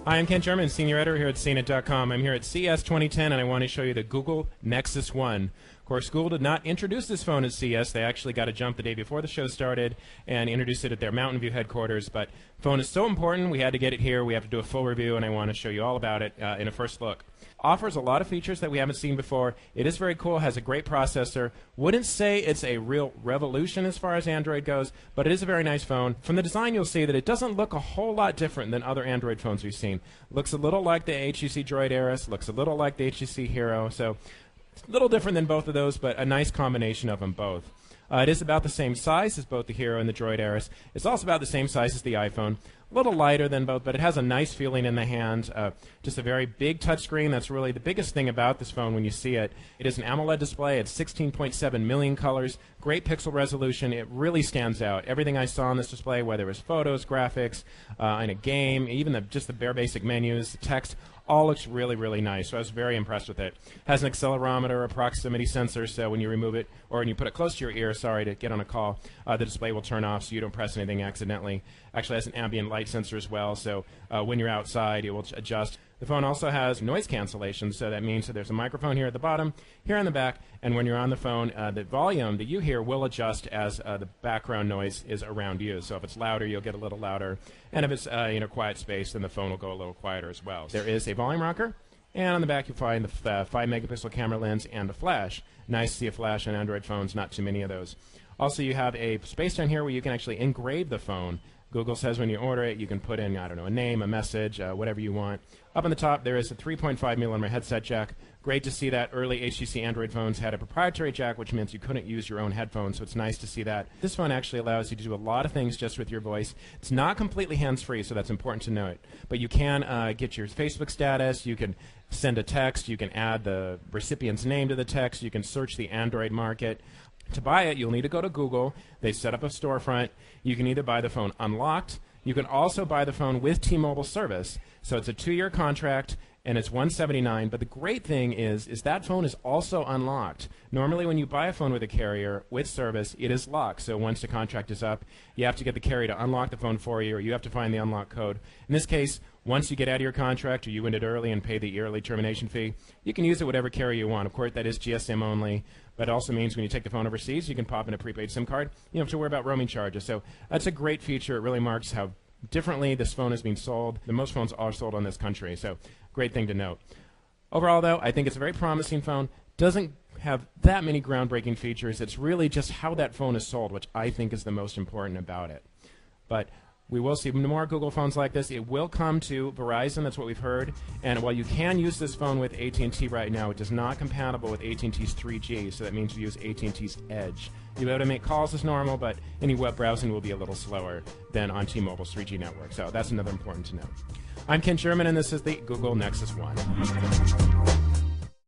Hi, I'm Ken Sherman, Senior Editor here at CNET.com. I'm here at CES 2010, and I want to show you the Google Nexus 1. Of course, Google did not introduce this phone at CES. They actually got a jump the day before the show started and introduced it at their Mountain View headquarters. But the phone is so important, we had to get it here. We have to do a full review, and I want to show you all about it in a first look. Offers a lot of features that we haven't seen before. It is very cool, has a great processor. Wouldn't say it's a real revolution as far as Android goes, but it is a very nice phone. From the design, you'll see that it doesn't look a whole lot different than other Android phones we've seen. Looks a little like the HTC Droid Ares, looks a little like the HTC Hero, so it's a little different than both of those, but a nice combination of them both. It is about the same size as both the Hero and the Droid Ares. It's also about the same size as the iPhone. A little lighter than both, but it has a nice feeling in the hand. Just a very big touchscreen. That's really the biggest thing about this phone when you see it. It is an AMOLED display. It's 16.7 million colors. Great pixel resolution. It really stands out. Everything I saw on this display, whether it was photos, graphics, in a game, even just the bare basic menus, the text, all looks really, really nice. So I was very impressed with it. Has an accelerometer, a proximity sensor, so when you remove it, or when you put it close to your ear, sorry, to get on a call, the display will turn off so you don't press anything accidentally. Actually has an ambient light sensor as well, so when you're outside, it will adjust. The phone also has noise cancellation, so that means that there's a microphone here at the bottom, here on the back, and when you're on the phone, the volume that you hear will adjust as the background noise is around you. So if it's louder, you'll get a little louder, and if it's quiet space, then the phone will go a little quieter as well. There is a volume rocker, and on the back you'll find the 5-megapixel camera lens and a flash. Nice to see a flash on Android phones, not too many of those. Also, you have a space down here where you can actually engrave the phone. Google says when you order it, you can put in, I don't know, a name, a message, whatever you want. Up on the top, there is a 3.5mm headset jack. Great to see that. Early HTC Android phones had a proprietary jack, which means you couldn't use your own headphones, so it's nice to see that. This phone actually allows you to do a lot of things just with your voice. It's not completely hands-free, so that's important to note. But you can get your Facebook status, you can send a text, you can add the recipient's name to the text, you can search the Android market. To buy it, you'll need to go to Google. They set up a storefront. You can either buy the phone unlocked. You can also buy the phone with T-Mobile service. So it's a 2-year contract, and it's $179. But the great thing is that phone is also unlocked. Normally, when you buy a phone with a carrier with service, it is locked. So once the contract is up, you have to get the carrier to unlock the phone for you, or you have to find the unlock code. In this case, once you get out of your contract or you end it early and pay the yearly termination fee, you can use it whatever carrier you want. Of course, that is GSM only, but it also means when you take the phone overseas, you can pop in a prepaid SIM card. You don't have to worry about roaming charges. So that's a great feature. It really marks how differently this phone is being sold than most phones are sold on this country. So great thing to note. Overall, though, I think it's a very promising phone. Doesn't have that many groundbreaking features. It's really just how that phone is sold, which I think is the most important about it. But we will see more Google phones like this. It will come to Verizon. That's what we've heard. And while you can use this phone with AT&T right now, it is not compatible with AT&T's 3G, so that means you use AT&T's Edge. You'll be able to make calls as normal, but any web browsing will be a little slower than on T-Mobile's 3G network. So that's another important to note. I'm Ken Sherman, and this is the Google Nexus 1.